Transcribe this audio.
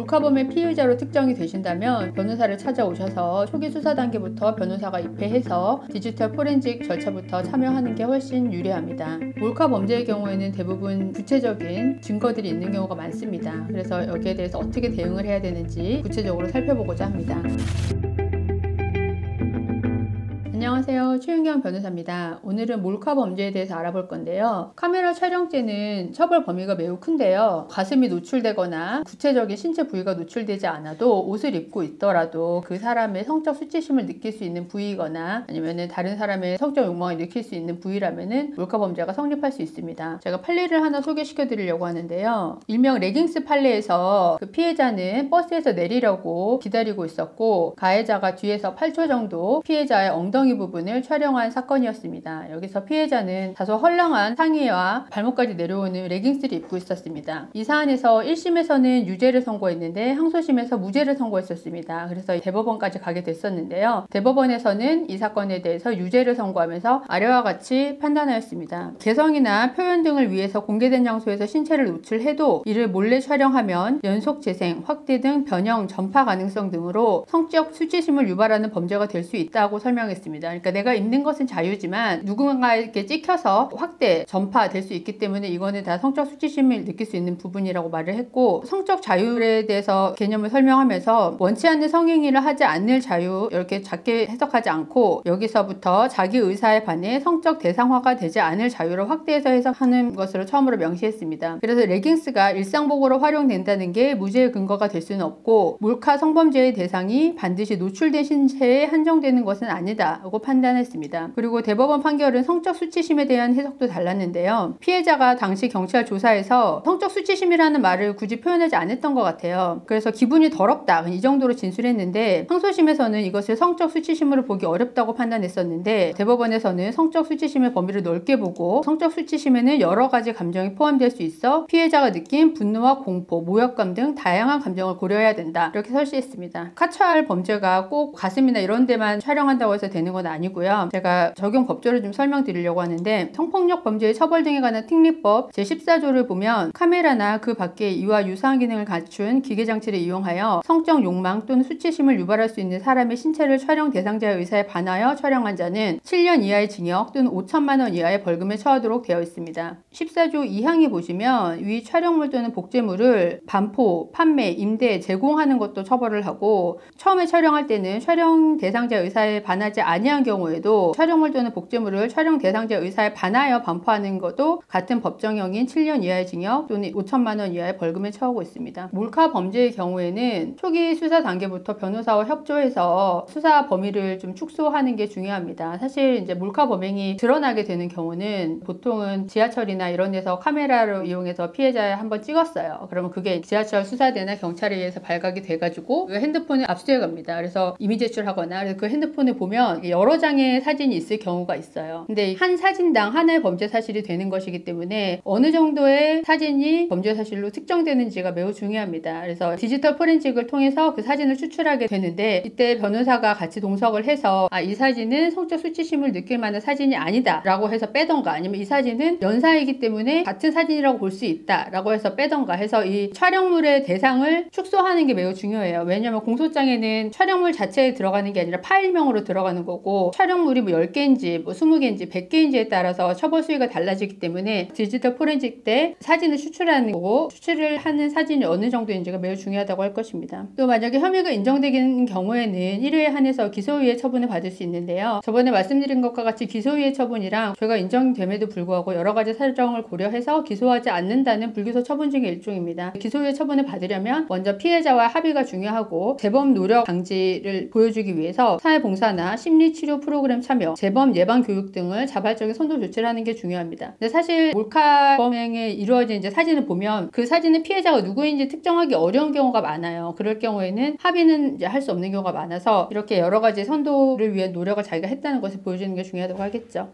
몰카범의 피의자로 특정이 되신다면 변호사를 찾아오셔서 초기 수사 단계부터 변호사가 입회해서 디지털 포렌식 절차부터 참여하는 게 훨씬 유리합니다. 몰카 범죄의 경우에는 대부분 구체적인 증거들이 있는 경우가 많습니다. 그래서 여기에 대해서 어떻게 대응을 해야 되는지 구체적으로 살펴보고자 합니다. 안녕하세요. 최윤경 변호사입니다. 오늘은 몰카 범죄에 대해서 알아볼 건데요. 카메라 촬영죄는 처벌 범위가 매우 큰데요. 가슴이 노출되거나 구체적인 신체 부위가 노출되지 않아도 옷을 입고 있더라도 그 사람의 성적 수치심을 느낄 수 있는 부위거나 아니면 다른 사람의 성적 욕망을 느낄 수 있는 부위라면 몰카 범죄가 성립할 수 있습니다. 제가 판례를 하나 소개시켜 드리려고 하는데요. 일명 레깅스 판례에서 그 피해자는 버스에서 내리려고 기다리고 있었고 가해자가 뒤에서 8초 정도 피해자의 엉덩이 부분을 촬영한 사건이었습니다. 여기서 피해자는 다소 헐렁한 상의와 발목까지 내려오는 레깅스를 입고 있었습니다. 이 사안에서 1심에서는 유죄를 선고했는데 항소심에서 무죄를 선고했었습니다. 그래서 대법원까지 가게 됐었는데요. 대법원에서는 이 사건에 대해서 유죄를 선고하면서 아래와 같이 판단하였습니다. 개성이나 표현 등을 위해서 공개된 장소에서 신체를 노출해도 이를 몰래 촬영하면 연속 재생, 확대 등 변형, 전파 가능성 등으로 성적 수치심을 유발하는 범죄가 될 수 있다고 설명했습니다. 그러니까 내가 입는 것은 자유지만 누군가에게 찍혀서 확대, 전파될 수 있기 때문에 이거는 다 성적 수치심을 느낄 수 있는 부분이라고 말을 했고, 성적 자유에 대해서 개념을 설명하면서 원치 않는 성행위를 하지 않을 자유 이렇게 작게 해석하지 않고 여기서부터 자기 의사에 반해 성적 대상화가 되지 않을 자유를 확대해서 해석하는 것으로 처음으로 명시했습니다. 그래서 레깅스가 일상복으로 활용된다는 게 무죄의 근거가 될 수는 없고 몰카 성범죄의 대상이 반드시 노출된 신체에 한정되는 것은 아니다 라고 판단했습니다. 그리고 대법원 판결은 성적 수치심에 대한 해석도 달랐는데요. 피해자가 당시 경찰 조사에서 성적 수치심이라는 말을 굳이 표현하지 않았던 것 같아요. 그래서 기분이 더럽다 이 정도로 진술했는데 항소심에서는 이것을 성적 수치심으로 보기 어렵다고 판단했었는데 대법원에서는 성적 수치심의 범위를 넓게 보고 성적 수치심에는 여러 가지 감정이 포함될 수 있어 피해자가 느낀 분노와 공포, 모욕감 등 다양한 감정을 고려해야 된다 이렇게 설시했습니다. 카처할 범죄가 꼭 가슴이나 이런 데만 촬영한다고 해서 되는 건 아니고요. 제가 적용 법조를 좀 설명드리려고 하는데 성폭력 범죄의 처벌 등에 관한 특례법 제14조를 보면 카메라나 그 밖에 이와 유사한 기능을 갖춘 기계장치를 이용하여 성적 욕망 또는 수치심을 유발할 수 있는 사람의 신체를 촬영 대상자의 의사에 반하여 촬영한 자는 7년 이하의 징역 또는 5천만 원 이하의 벌금에 처하도록 되어 있습니다. 14조 2항에 보시면 위 촬영물 또는 복제물을 반포, 판매, 임대, 제공하는 것도 처벌을 하고 처음에 촬영할 때는 촬영 대상자 의사에 반하지 아니한 경우에도 촬영물 또는 복제물을 촬영 대상자 의사에 반하여 반포하는 것도 같은 법정형인 7년 이하의 징역 또는 5천만 원 이하의 벌금에 처하고 있습니다. 몰카 범죄의 경우에는 초기 수사 단계부터 변호사와 협조해서 수사 범위를 좀 축소하는 게 중요합니다. 사실 이제 몰카 범행이 드러나게 되는 경우는 보통은 지하철이나 이런 데서 카메라를 이용해서 피해자를 한번 찍었어요. 그러면 그게 지하철 수사대나 경찰에 의해서 발각이 돼가지고 그 핸드폰을 압수해 갑니다. 그래서 이미 제출하거나 그래서 그 핸드폰을 보면 여러 장의 사진이 있을 경우가 있어요. 근데 한 사진당 하나의 범죄 사실이 되는 것이기 때문에 어느 정도의 사진이 범죄 사실로 특정되는지가 매우 중요합니다. 그래서 디지털 포렌식을 통해서 그 사진을 추출하게 되는데 이때 변호사가 같이 동석을 해서 이 사진은 성적 수치심을 느낄 만한 사진이 아니다 라고 해서 빼던가 아니면 이 사진은 연사이기 때문에 같은 사진이라고 볼 수 있다 라고 해서 빼던가 해서 이 촬영물의 대상을 축소하는 게 매우 중요해요. 왜냐하면 공소장에는 촬영물 자체에 들어가는 게 아니라 파일명으로 들어가는 거고 촬영물이 뭐 10개인지 뭐 20개인지 100개인지에 따라서 처벌 수위가 달라지기 때문에 디지털 포렌식 때 사진을 추출하는 거고 추출을 하는 사진이 어느 정도인지가 매우 중요하다고 할 것입니다. 또 만약에 혐의가 인정되는 경우에는 1회에 한해서 기소유예 처분을 받을 수 있는데요. 저번에 말씀드린 것과 같이 기소유예 처분이랑 죄가 인정됨에도 불구하고 여러 가지 사정을 고려해서 기소하지 않는다는 불기소 처분 중의 일종입니다. 기소유예 처분을 받으려면 먼저 피해자와 합의가 중요하고 재범 노력 방지를 보여주기 위해서 사회봉사나 심리치료 프로그램 참여, 재범 예방 교육 등을 자발적인 선도 조치를 하는 게 중요합니다. 근데 사실 몰카 범행에 이루어진 이제 사진을 보면 그 사진은 피해자가 누구인지 특정하기 어려운 경우가 많아요. 그럴 경우에는 합의는 이제 할 수 없는 경우가 많아서 이렇게 여러 가지 선도를 위한 노력을 자기가 했다는 것을 보여주는 게 중요하다고 하겠죠.